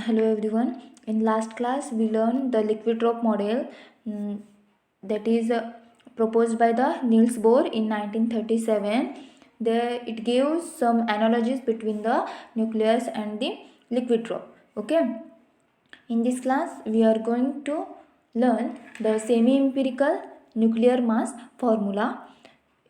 Hello everyone. In last class we learned the liquid drop model that is proposed by the Niels Bohr in 1937. There it gives some analogies between the nucleus and the liquid drop. Okay. In this class we are going to learn the semi-empirical nuclear mass formula.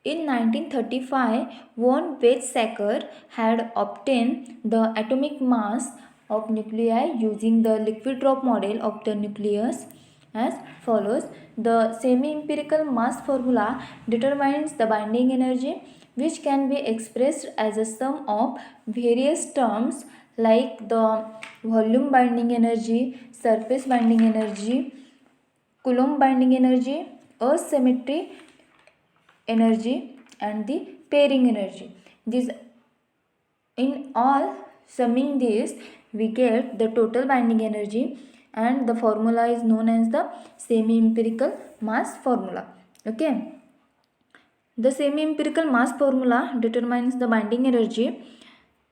In 1935, von Weizsäcker had obtained the atomic mass of nuclei using the liquid drop model of the nucleus as follows. The semi-empirical mass formula determines the binding energy, which can be expressed as a sum of various terms like the volume binding energy, surface binding energy, Coulomb binding energy, asymmetry energy and the pairing energy. These in all summing this we get the total binding energy, and the formula is known as the semi-empirical mass formula. Okay. The semi-empirical mass formula determines the binding energy.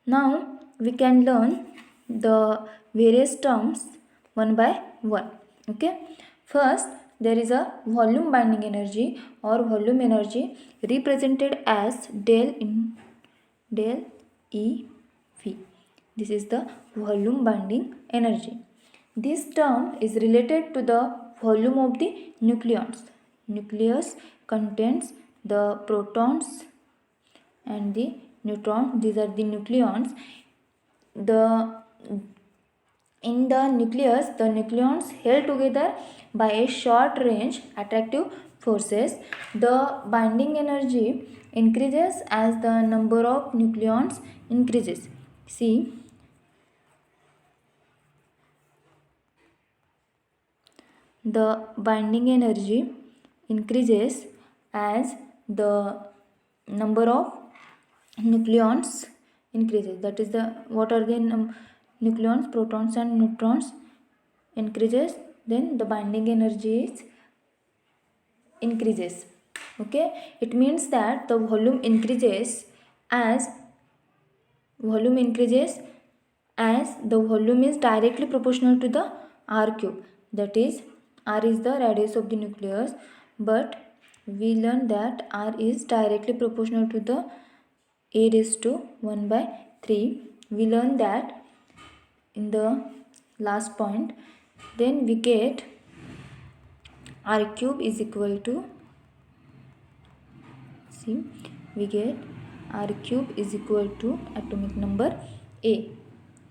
Now we can learn the various terms one by one. Okay. First, there is a volume binding energy or volume energy represented as del E V. This is the volume binding energy. This term is related to the volume of the nucleons. Nucleus contains the protons and the neutrons. These are the nucleons. In the nucleus, the nucleons held together by a short range attractive forces. The binding energy increases as the number of nucleons increases. See, the binding energy increases as the number of nucleons increases. That is the what are the nucleons, protons and neutrons increases, then the binding energy is increases. Okay, it means that the volume increases as the volume is directly proportional to the r cube. That is, r is the radius of the nucleus, but we learned that r is directly proportional to the a raised to 1 by 3. We learned that in the last point. Then we get r cube is equal to, see, we get r cube is equal to atomic number a.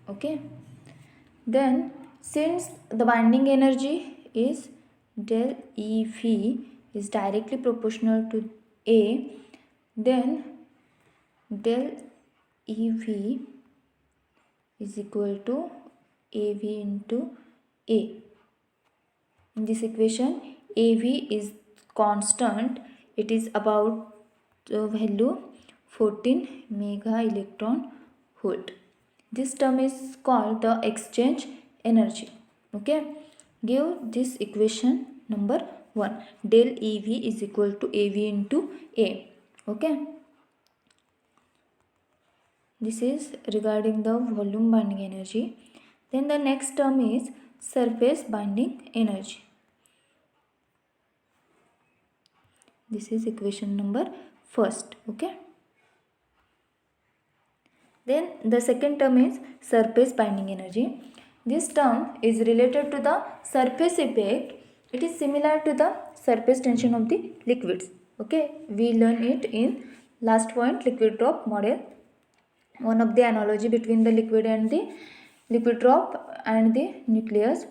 Okay. Then since the binding energy is del EV is directly proportional to a, then del EV is equal to AV into A. In this equation, AV is constant. It is about the value 14 mega electron volt. This term is called the exchange energy. Okay. Give this equation number 1. Del EV is equal to AV into A. Okay. This is regarding the volume binding energy. Then the next term is surface binding energy. This is equation number first. Okay. Then the second term is surface binding energy. This term is related to the surface effect. It is similar to the surface tension of the liquids. Okay. We learn it in last point, liquid drop model. One of the analogy between the liquid drop and the nucleus.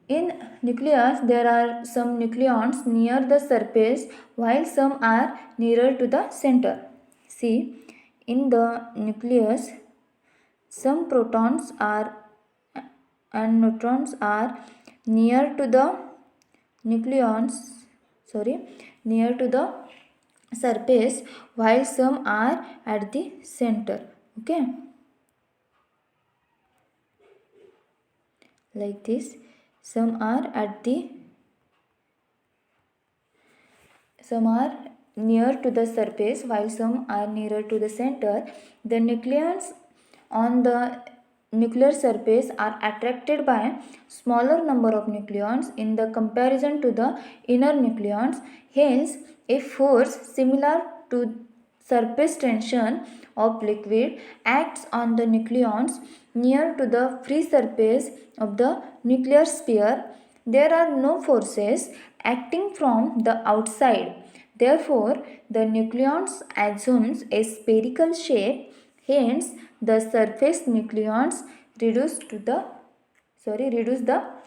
In nucleus, there are some nucleons near the surface while some are nearer to the center. See, in the nucleus, some protons are and neutrons are near to the near to the surface, while some are at the center. Okay, like this. Some are near to the surface while some are nearer to the center. The nucleons on the nuclear surface are attracted by smaller number of nucleons in the comparison to the inner nucleons. Hence, a force similar to surface tension of liquid acts on the nucleons near to the free surface of the nuclear sphere. There are no forces acting from the outside. Therefore, the nucleons assumes a spherical shape. Hence, the surface nucleons reduce the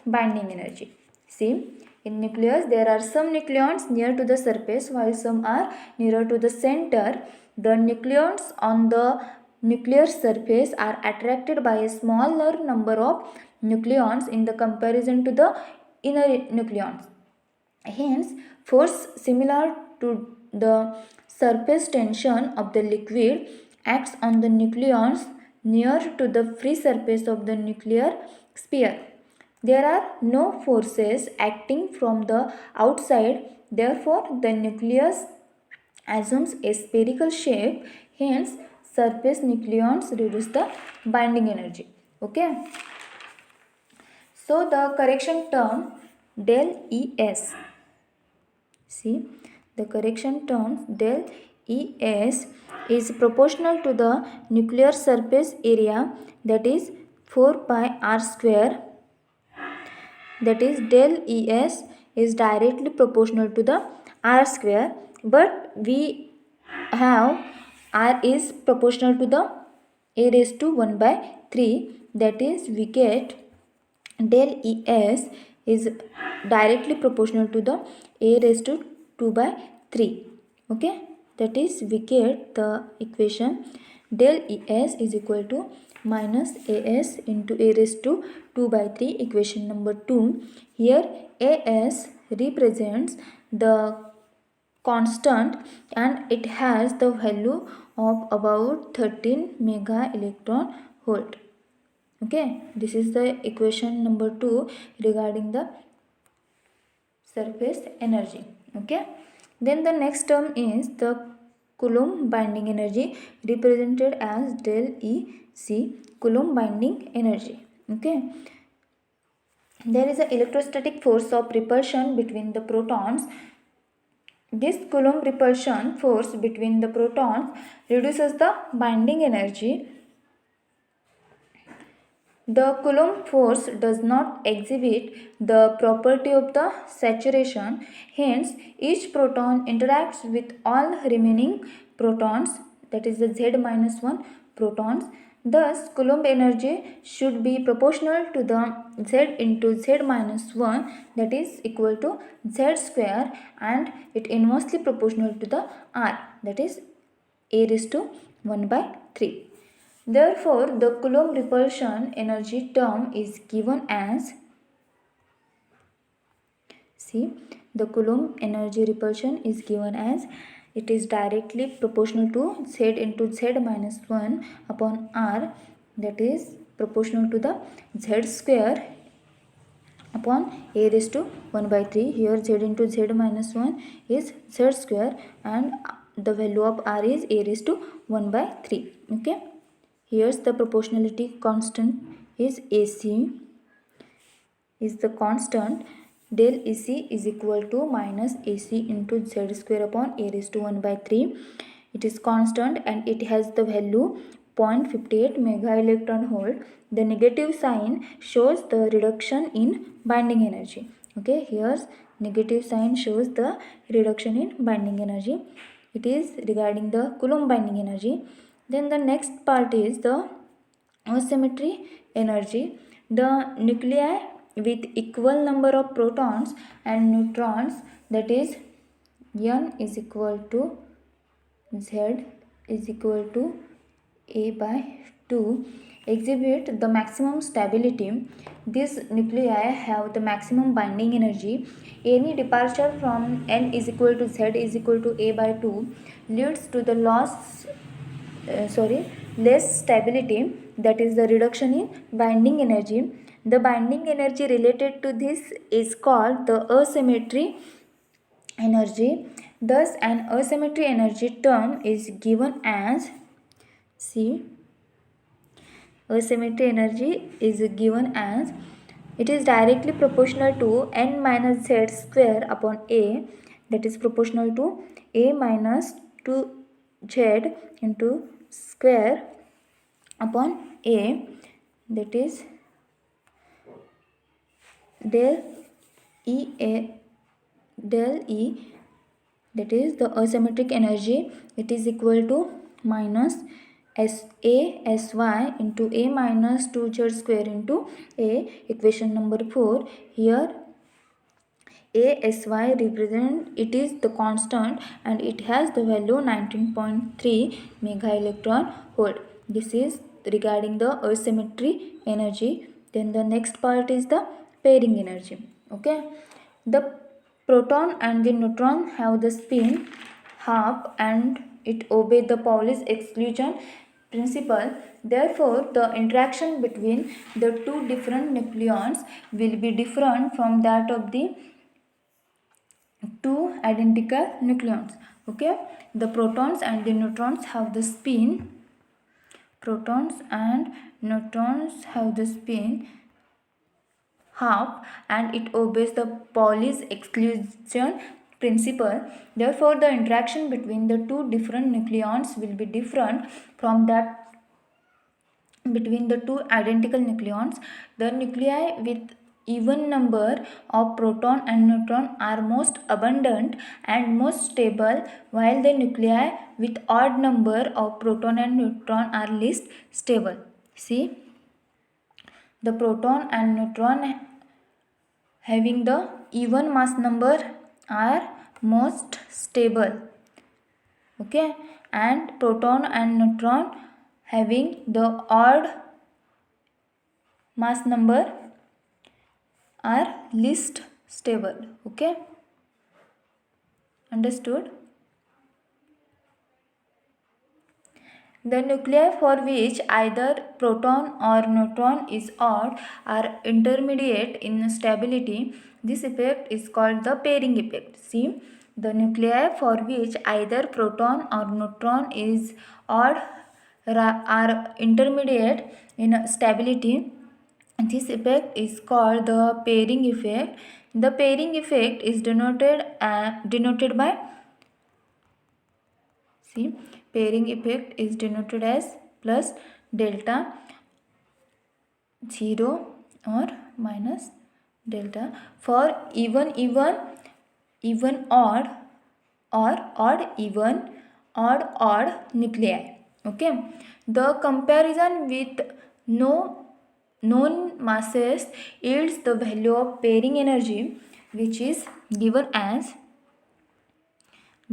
binding energy. See, in nucleus there are some nucleons near to the surface while some are nearer to the center. The nucleons on the nuclear surface are attracted by a smaller number of nucleons in the comparison to the inner nucleons. Hence, force similar to the surface tension of the liquid acts on the nucleons near to the free surface of the nuclear sphere. There are no forces acting from the outside, therefore, the nucleus assumes a spherical shape, hence, surface nucleons reduce the binding energy. Okay. So, the correction term del ES. See, the correction term del ES is proportional to the nuclear surface area, that is 4 pi r square, that is del ES is directly proportional to the r square, but we have r is proportional to the a raised to 1 by 3, that is we get del ES is directly proportional to the a raised to 2 by 3. Okay, that is we get the equation del ES is equal to minus AS into a raised to 2 by 3, equation number 2. Here AS represents the constant and it has the value of about 13 mega electron volt. Okay, this is the equation number 2 regarding the surface energy. Okay, then the next term is the Coulomb binding energy, represented as del EC, Coulomb binding energy. Okay, there is an electrostatic force of repulsion between the protons. This Coulomb repulsion force between the protons reduces the binding energy. The Coulomb force does not exhibit the property of the saturation, hence each proton interacts with all remaining protons, that is the Z-1 protons. Thus, Coulomb energy should be proportional to the Z into Z-1, that is equal to Z square, and it inversely proportional to the R, that is A raised to 1 by 3. Therefore, the Coulomb repulsion energy term is given as, see, the Coulomb energy repulsion is given as, it is directly proportional to Z into Z minus 1 upon R, that is proportional to the Z square upon A raised to 1 by 3. Here Z into Z minus 1 is Z square and the value of R is A raised to 1 by 3. Okay. Here's the proportionality constant is AC is the constant. Del EC is equal to minus AC into Z square upon A raised to 1 by 3. It is constant and it has the value 0.58 mega electron volt. The negative sign shows the reduction in binding energy. Okay, here's negative sign shows the reduction in binding energy. It is regarding the Coulomb binding energy. Then the next part is the asymmetry energy. The nuclei with equal number of protons and neutrons, that is N is equal to Z is equal to A by 2, exhibit the maximum stability. These nuclei have the maximum binding energy. Any departure from N is equal to Z is equal to A by 2 leads to the less stability, that is the reduction in binding energy. The binding energy related to this is called the asymmetry energy. Thus, an asymmetry energy term is given as, see, asymmetry energy is given as, it is directly proportional to n minus z square upon a, that is proportional to a minus 2z into square upon a, that is del E, that is the asymmetric energy, it is equal to minus Sy into a minus 2z square into a, equation number 4. Here Asy represent, it is the constant and it has the value 19.3 mega electron volt. This is regarding the asymmetry energy. Then the next part is the pairing energy. Okay, the proton and the neutron have the spin half and it obey the Pauli's exclusion principle. Therefore, the interaction between the two different nucleons will be different from that of the two identical nucleons. Okay, the protons and the neutrons have the spin, protons and neutrons have the spin half and it obeys the Pauli's exclusion principle. Therefore, the interaction between the two different nucleons will be different from that between the two identical nucleons. The nuclei with even number of proton and neutron are most abundant and most stable, while the nuclei with odd number of proton and neutron are least stable. See, the proton and neutron having the even mass number are most stable. Okay, and proton and neutron having the odd mass number are least stable. Okay, understood? The nuclei for which either proton or neutron is odd are intermediate in stability. This effect is called the pairing effect. See, the nuclei for which either proton or neutron is odd are intermediate in stability. This effect is called the pairing effect. The pairing effect is denoted by, see, pairing effect is denoted as plus delta 0 or minus delta for even odd or odd even odd nuclei. Okay, the comparison with no known masses yields the value of pairing energy, which is given as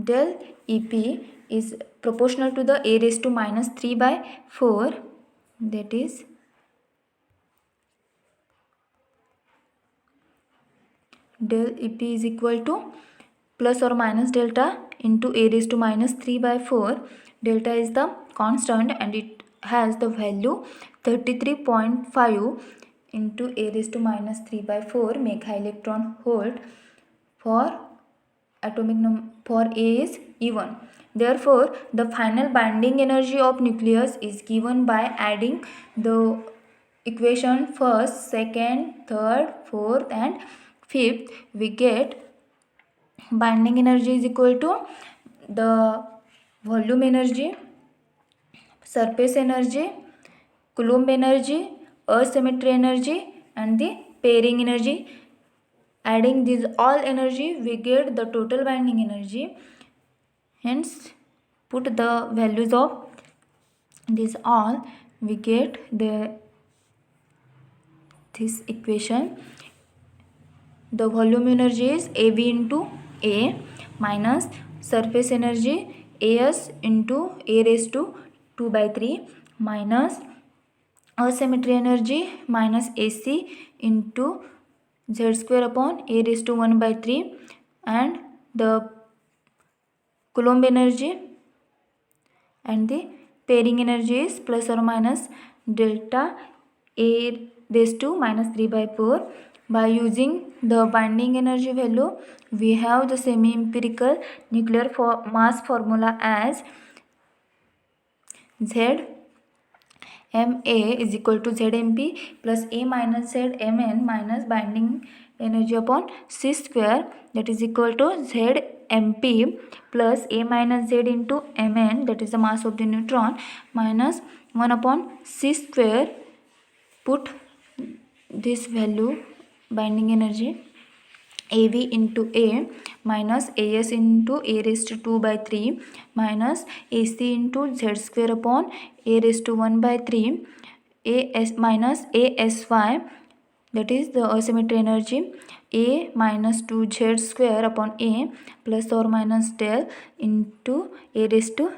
del EP is proportional to the a raised to minus 3 by 4, that is del EP is equal to plus or minus delta into a raised to minus 3 by 4. Delta is the constant and it has the value 33.5 into a raised to minus 3 by 4 mega electron volt for atomic number for A is even. Therefore, the final binding energy of nucleus is given by adding the equation first, second, third, fourth and fifth. We get binding energy is equal to the volume energy, surface energy, Coulomb energy, asymmetry energy and the pairing energy. Adding these all energy, we get the total binding energy. Hence, put the values of these all, we get this equation. The volume energy is AB into A minus surface energy AS into A raised to 2 by 3 minus asymmetry energy minus AC into Z square upon A raised to 1 by 3 and the Coulomb energy and the pairing energy is plus or minus delta A raised to minus 3 by 4. By using the binding energy value, we have the semi-empirical nuclear mass formula as Z Ma is equal to Zmp plus A minus Zmn minus binding energy upon C square, that is equal to Zmp plus A minus Z into Mn, that is the mass of the neutron, minus 1 upon C square. Put this value, binding energy, Av into A minus As into A raised to 2 by 3 minus Ac into Z square upon A raised to 1 by 3 As minus Asy, that is the asymmetry energy, A minus 2Z square upon A plus or minus del into A raised to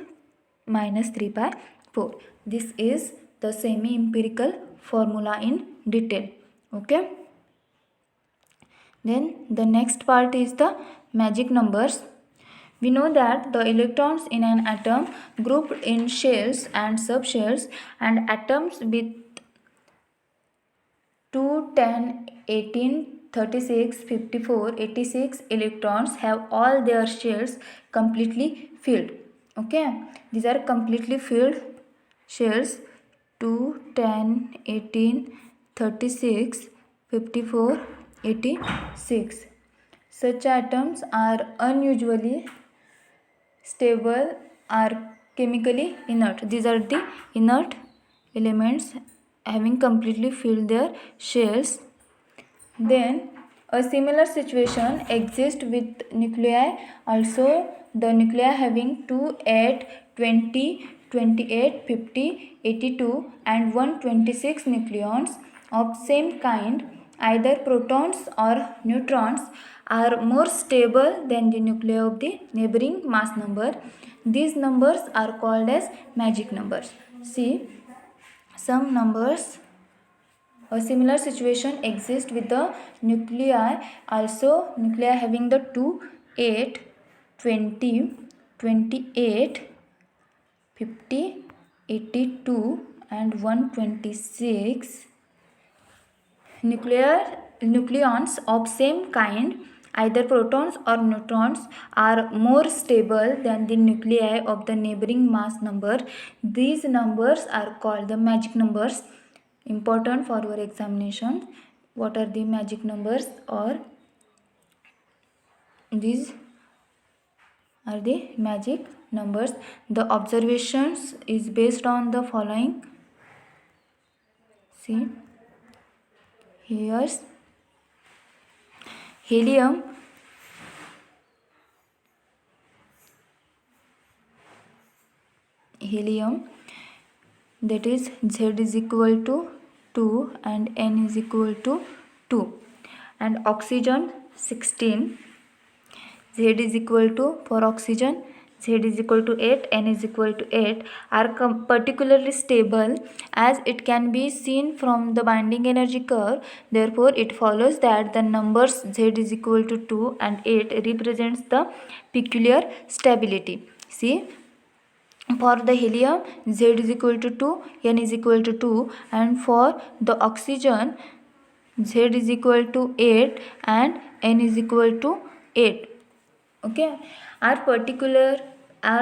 minus 3 by 4. This is the semi-empirical formula in detail. Okay. Then the next part is the magic numbers. We know that the electrons in an atom grouped in shells and subshells and atoms with 2, 10, 18, 36, 54, 86 electrons have all their shells completely filled. Okay, these are completely filled shells: 2, 10, 18, 36, 54, 86. Such atoms are unusually stable, are chemically inert. These are the inert elements having completely filled their shells. Then a similar situation exists with nuclei also. The nuclei having 2, 8, 20, 28, 50, 82 and 126 nucleons of same kind, either protons or neutrons, are more stable than the nuclei of the neighboring mass number. These numbers are called as magic numbers. See, some numbers. A similar situation exists with the nuclei also. Nuclei having the 2, 8, 20, 28, 50, 82 and 126 nucleons of same kind, either protons or neutrons, are more stable than the nuclei of the neighboring mass number. These numbers are called the magic numbers. Important for our examination. What are the magic numbers? Or these are the magic numbers. The observations is based on the following. See, here's helium. That is Z is equal to 2 and N is equal to 2, and oxygen 16. Z is equal to, for oxygen, Z is equal to 8, N is equal to 8, are particularly stable as it can be seen from the binding energy curve. Therefore, it follows that the numbers Z is equal to 2 and 8 represents the peculiar stability. See, for the helium, Z is equal to 2, N is equal to 2, and for the oxygen, Z is equal to 8 and N is equal to 8. Okay, are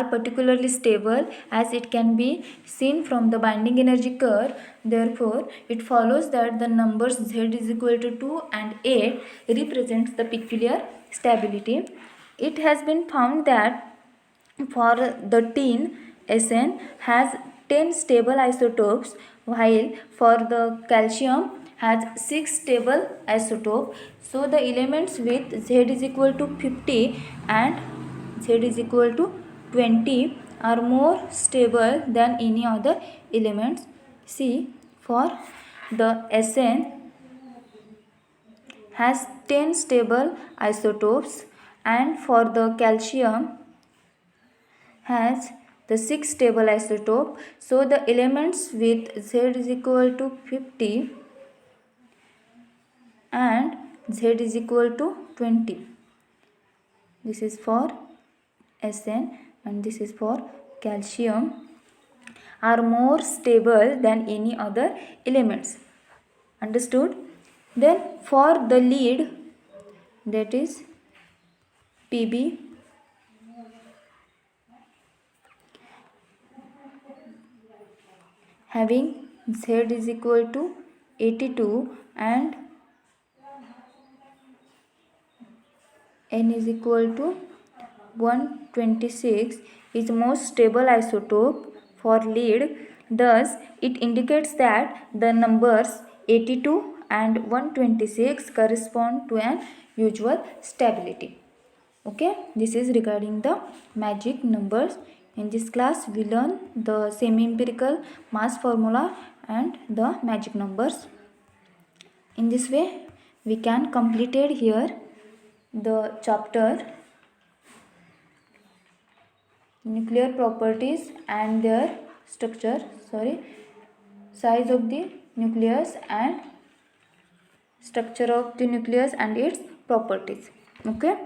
particularly stable as it can be seen from the binding energy curve. Therefore, it follows that the numbers Z is equal to 2 and 8 represents the peculiar stability. It has been found that for the tin, Sn has 10 stable isotopes, while for the calcium has 6 stable isotopes. So the elements with Z is equal to 50 and Z is equal to 20 are more stable than any other elements. See, for the Sn has 10 stable isotopes and for the calcium has the 6 stable isotope. So the elements with Z is equal to 50 and Z is equal to 20. This is for Sn and this is for calcium, are more stable than any other elements. Understood? Then for the lead, that is Pb, having Z is equal to 82 and N is equal to 126 is most stable isotope for lead. Thus, it indicates that the numbers 82 and 126 correspond to an usual stability. Okay, this is regarding the magic numbers. In this class, we learn the semi-empirical mass formula and the magic numbers. In this way, we can completed here the chapter nuclear properties and their size of the nucleus and structure of the nucleus and its properties. Okay,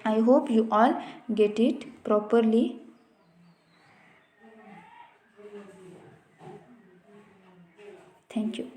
I hope you all get it properly. Thank you.